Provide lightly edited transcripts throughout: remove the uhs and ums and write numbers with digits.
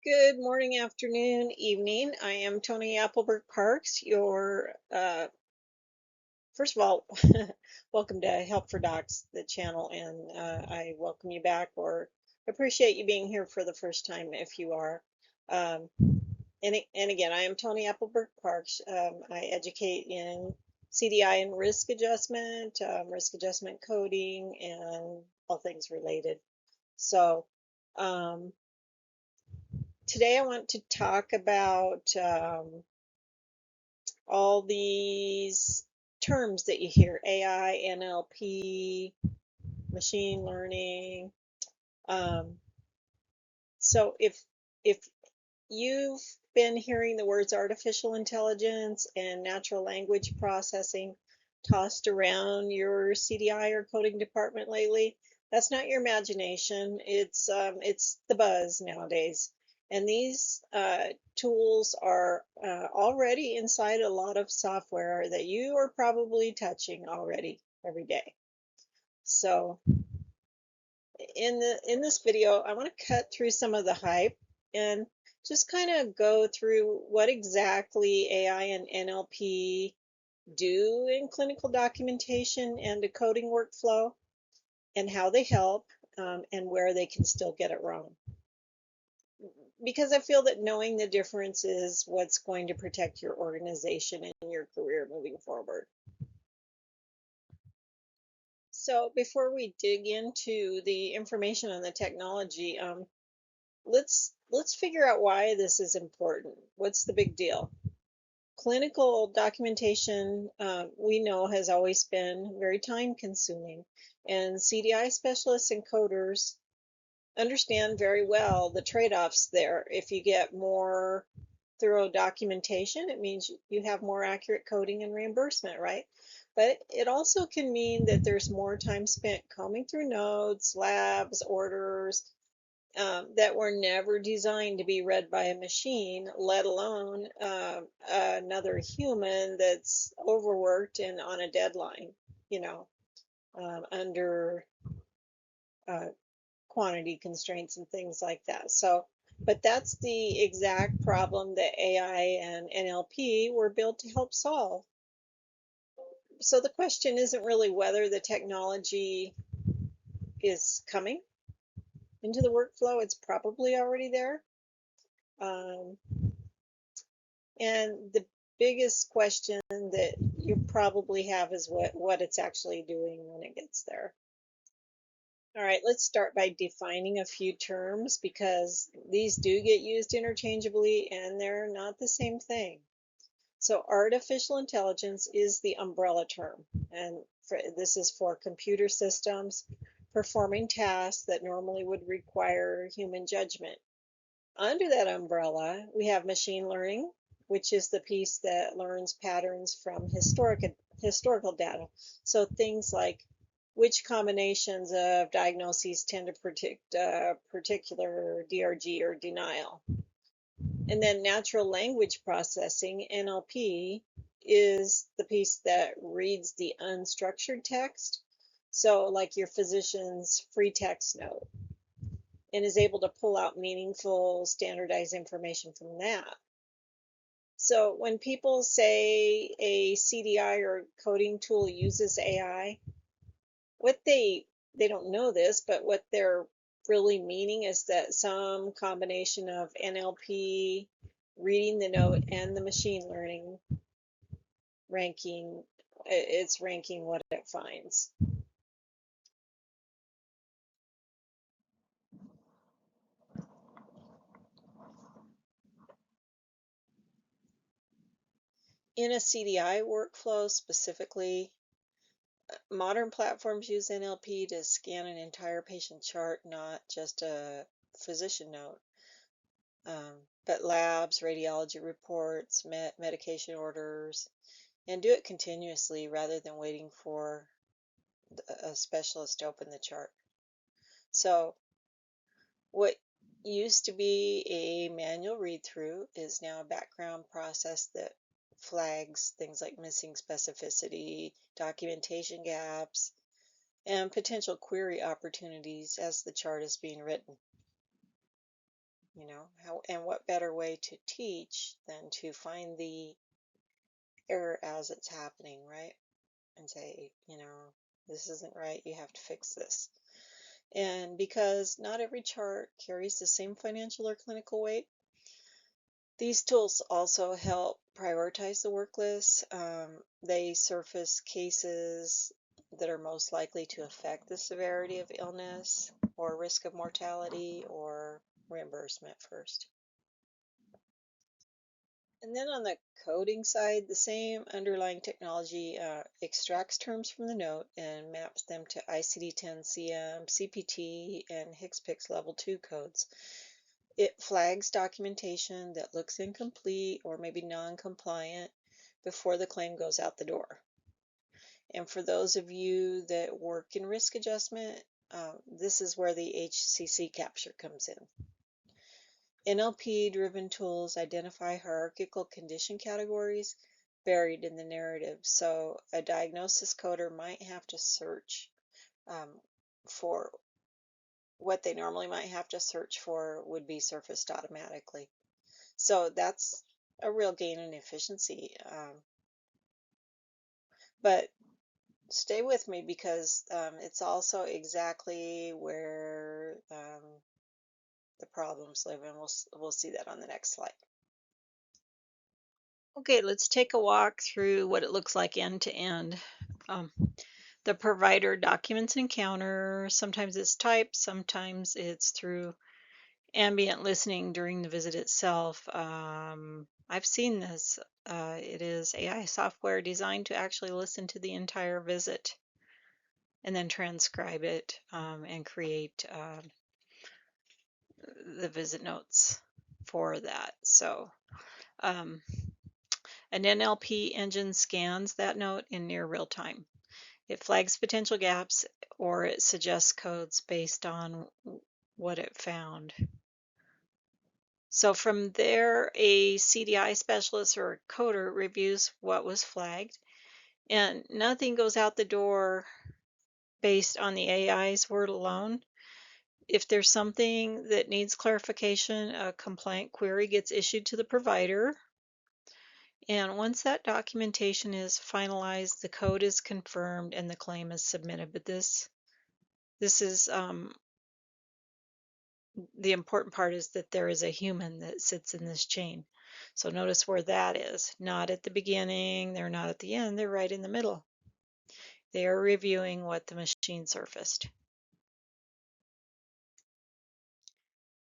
Good morning, afternoon, evening. I am Toni Appelberg-Parks, your, first of all, welcome to Help for Docs, the channel, and I welcome you back or appreciate you being here for the first time if you are. Um, and again, I am Toni Appelberg-Parks. I educate in CDI and risk adjustment coding, and all things related. So, um, today I want to talk about all these terms that you hear: AI, NLP, machine learning. Um, so if you've been hearing the words artificial intelligence and natural language processing tossed around your CDI or coding department lately, that's not your imagination. It's the buzz nowadays. And these tools are already inside a lot of software that you are probably touching already every day. So in this video, I want to cut through some of the hype and just kind of go through what exactly AI and NLP do in clinical documentation and the coding workflow, and how they help, and where they can still get it wrong. Because I feel that knowing the difference is what's going to protect your organization and your career moving forward. So before we dig into the information on the technology, let's figure out why this is important. What's the big deal? Clinical documentation, we know, has always been very time consuming, and CDI specialists and coders understand very well the trade-offs there. If you get more thorough documentation, it means you have more accurate coding and reimbursement, right? But it also can mean that there's more time spent combing through notes, labs, orders, that were never designed to be read by a machine, let alone another human that's overworked and on a deadline, you know, under uh, quantity constraints and things like that. So, but that's the exact problem that AI and NLP were built to help solve. So the question isn't really whether the technology is coming into the workflow, it's probably already there. Um, And the biggest question that you probably have is what it's actually doing when it gets there. All right, let's start by defining a few terms because these do get used interchangeably and they're not the same thing. So artificial intelligence is the umbrella term, and this is for computer systems performing tasks that normally would require human judgment. Under that umbrella, we have machine learning, which is the piece that learns patterns from historical data. So things like which combinations of diagnoses tend to predict a particular DRG or denial. And then natural language processing, NLP, is the piece that reads the unstructured text. So like your physician's free text note, and is able to pull out meaningful, standardized information from that. So when people say a CDI or coding tool uses AI, what they don't know this, but what they're really meaning is that some combination of NLP, reading the note, and the machine learning ranking, it's ranking what it finds. In a CDI workflow specifically, modern platforms use NLP to scan an entire patient chart, not just a physician note. But labs, radiology reports, medication orders, and do it continuously rather than waiting for a specialist to open the chart. So what used to be a manual read-through is now a background process that flags things like missing specificity, documentation gaps, and potential query opportunities as the chart is being written. You know, how and what better way to teach than to find the error as it's happening, right? And say, you know, this isn't right, you have to fix this. And because not every chart carries the same financial or clinical weight, these tools also help prioritize the work list. They surface cases that are most likely to affect the severity of illness or risk of mortality or reimbursement first. And then on the coding side, the same underlying technology extracts terms from the note and maps them to ICD-10-CM, CPT, and HCPCS Level 2 codes. It flags documentation that looks incomplete or maybe non-compliant before the claim goes out the door. And for those of you that work in risk adjustment, this is where the HCC capture comes in. NLP-driven tools identify hierarchical condition categories buried in the narrative. So a diagnosis coder might have to search for what they normally might have to search for would be surfaced automatically. So that's a real gain in efficiency. But stay with me because it's also exactly where the problems live, and we'll see that on the next slide. Okay, let's take a walk through what it looks like end to end. The provider documents encounter, sometimes it's typed, sometimes it's through ambient listening during the visit itself. I've seen this. It is AI software designed to actually listen to the entire visit and then transcribe it and create the visit notes for that. So an NLP engine scans that note in near real time. It flags potential gaps or it suggests codes based on what it found. So from there, a CDI specialist or a coder reviews what was flagged, and nothing goes out the door based on the AI's word alone. If there's something that needs clarification, a compliant query gets issued to the provider. And once that documentation is finalized, the code is confirmed and the claim is submitted. But this is the important part is that there is a human that sits in this chain. So notice where that is. Not at the beginning, they're not at the end, they're right in the middle. They are reviewing what the machine surfaced.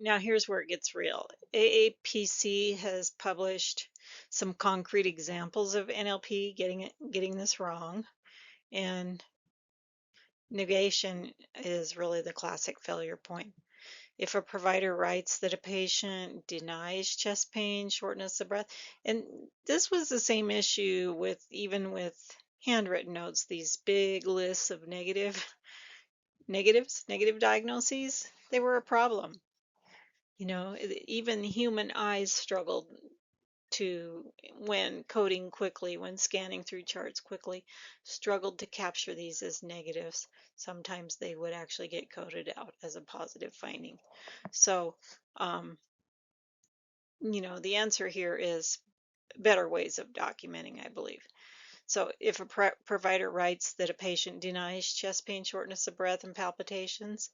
Now here's where it gets real. AAPC has published some concrete examples of NLP getting this wrong, and negation is really the classic failure point. If a provider writes that a patient denies chest pain, shortness of breath, and this was the same issue with even with handwritten notes, these big lists of negative diagnoses, they were a problem. You know, even human eyes struggled to, when coding quickly, when scanning through charts quickly, struggled to capture these as negatives. Sometimes they would actually get coded out as a positive finding. So, you know, the answer here is better ways of documenting, I believe. So if a provider writes that a patient denies chest pain, shortness of breath, and palpitations,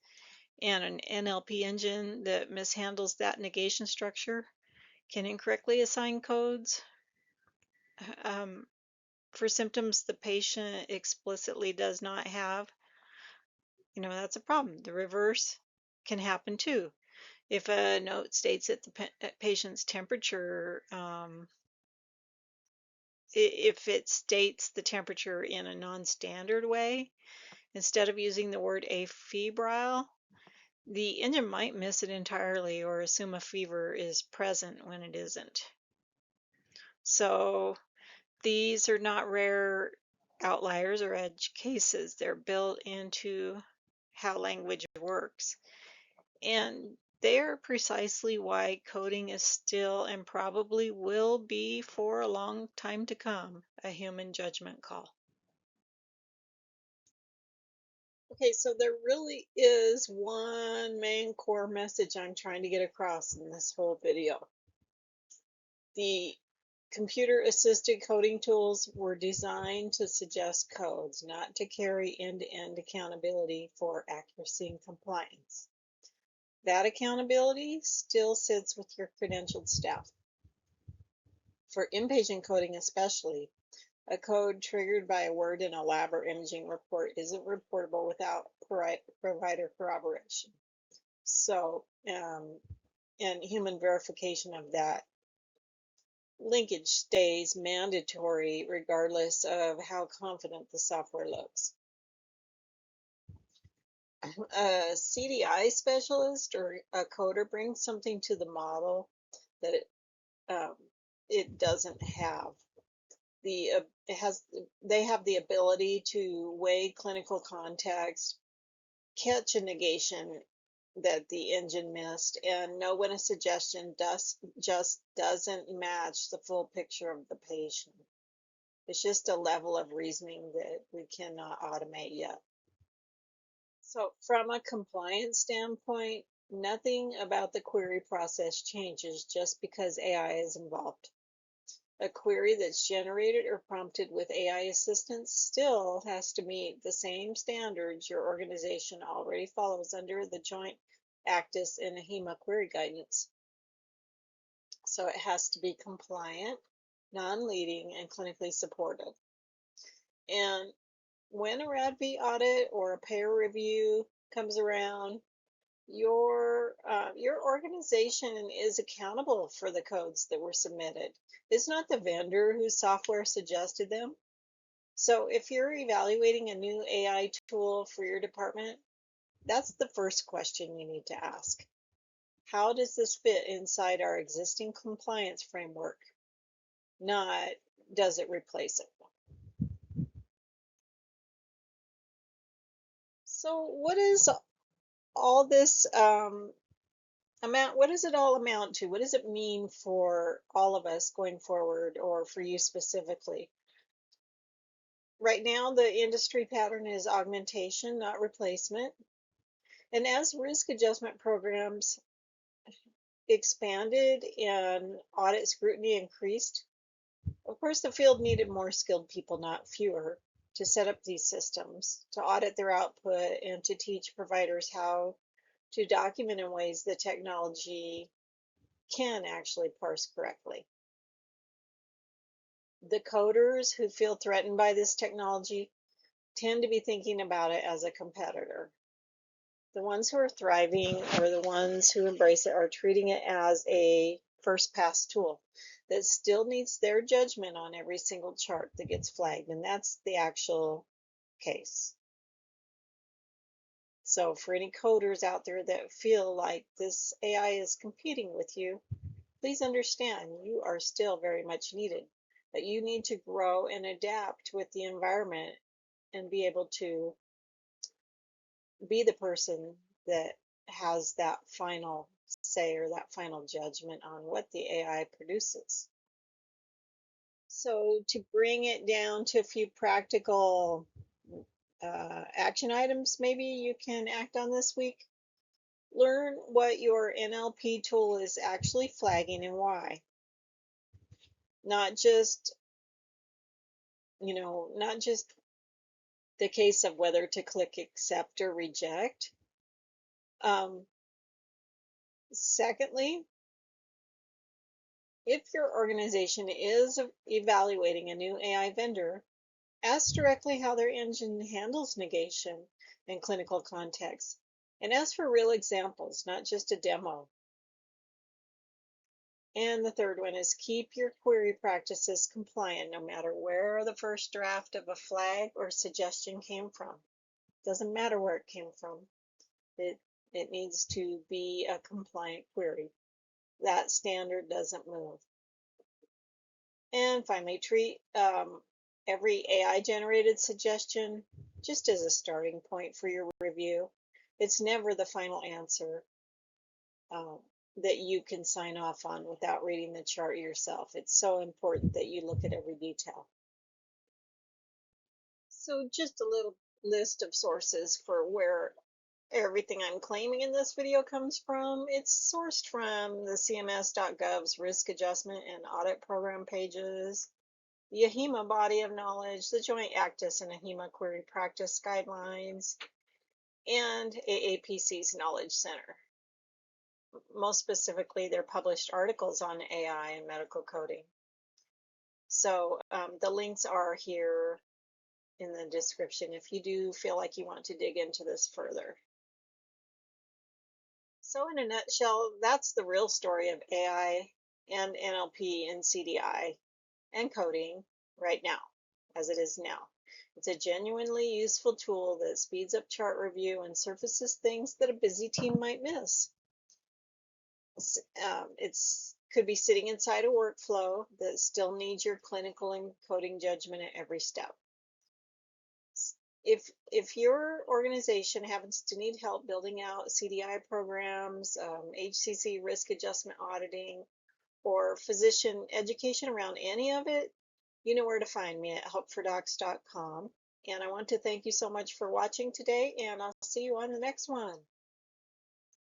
and an NLP engine that mishandles that negation structure can incorrectly assign codes for symptoms the patient explicitly does not have, you know, that's a problem. The reverse can happen too. If a note states that the patient's temperature, if it states the temperature in a non-standard way, instead of using the word afebrile, the engine might miss it entirely or assume a fever is present when it isn't. So these are not rare outliers or edge cases. They're built into how language works. And they're precisely why coding is still and probably will be for a long time to come a human judgment call. Okay, so there really is one main core message I'm trying to get across in this whole video. The computer-assisted coding tools were designed to suggest codes, not to carry end-to-end accountability for accuracy and compliance. That accountability still sits with your credentialed staff. For inpatient coding especially, a code triggered by a word in a lab or imaging report isn't reportable without provider corroboration. So, and human verification of that linkage stays mandatory regardless of how confident the software looks. A CDI specialist or a coder brings something to the model that it doesn't have. They have the ability to weigh clinical context, catch a negation that the engine missed, and know when a suggestion just doesn't match the full picture of the patient. It's just a level of reasoning that we cannot automate yet. So from a compliance standpoint, nothing about the query process changes just because AI is involved. A query that's generated or prompted with AI assistance still has to meet the same standards your organization already follows under the Joint ACDIS and AHIMA query guidance. So it has to be compliant, non-leading, and clinically supported. And when a RADV audit or a payer review comes around, your organization is accountable for the codes that were submitted. It's not the vendor whose software suggested them. So if you're evaluating a new AI tool for your department, that's the first question you need to ask. How does this fit inside our existing compliance framework? Not, does it replace it? So what is all this what does it all amount to? What does it mean for all of us going forward, or for you specifically? Right now, the industry pattern is augmentation, not replacement. And as risk adjustment programs expanded and audit scrutiny increased, of course, the field needed more skilled people, not fewer, to set up these systems, to audit their output, and to teach providers how to document in ways the technology can actually parse correctly. The coders who feel threatened by this technology tend to be thinking about it as a competitor. The ones who are thriving, or the ones who embrace it, are treating it as a first pass tool that still needs their judgment on every single chart that gets flagged, and that's the actual case. So for any coders out there that feel like this AI is competing with you, please understand you are still very much needed, that you need to grow and adapt with the environment and be able to be the person that has that final say or that final judgment on what the AI produces. So to bring it down to a few practical action items maybe you can act on this week. Learn what your NLP tool is actually flagging and why. Not just, not just the case of whether to click accept or reject. Secondly, if your organization is evaluating a new AI vendor, ask directly how their engine handles negation in clinical context, and ask for real examples, not just a demo. And the third one is keep your query practices compliant no matter where the first draft of a flag or suggestion came from. Doesn't matter where it came from. It needs to be a compliant query. That standard doesn't move. And finally, treat every AI generated suggestion just as a starting point for your review. It's never the final answer that you can sign off on without reading the chart yourself. It's so important that you look at every detail. So just a little list of sources for where everything I'm claiming in this video comes from. It's sourced from the CMS.gov's risk adjustment and audit program pages, the AHIMA body of knowledge, the Joint ACDIS and AHIMA query practice guidelines, and AAPC's Knowledge Center. Most specifically, their published articles on AI and medical coding. So the links are here in the description if you do feel like you want to dig into this further. So in a nutshell, that's the real story of AI and NLP and CDI and coding right now, as it is now. It's a genuinely useful tool that speeds up chart review and surfaces things that a busy team might miss. It's could be sitting inside a workflow that still needs your clinical and coding judgment at every step. If your organization happens to need help building out CDI programs, HCC risk adjustment auditing, or physician education around any of it, you know where to find me at helpfordocs.com. And I want to thank you so much for watching today, and I'll see you on the next one.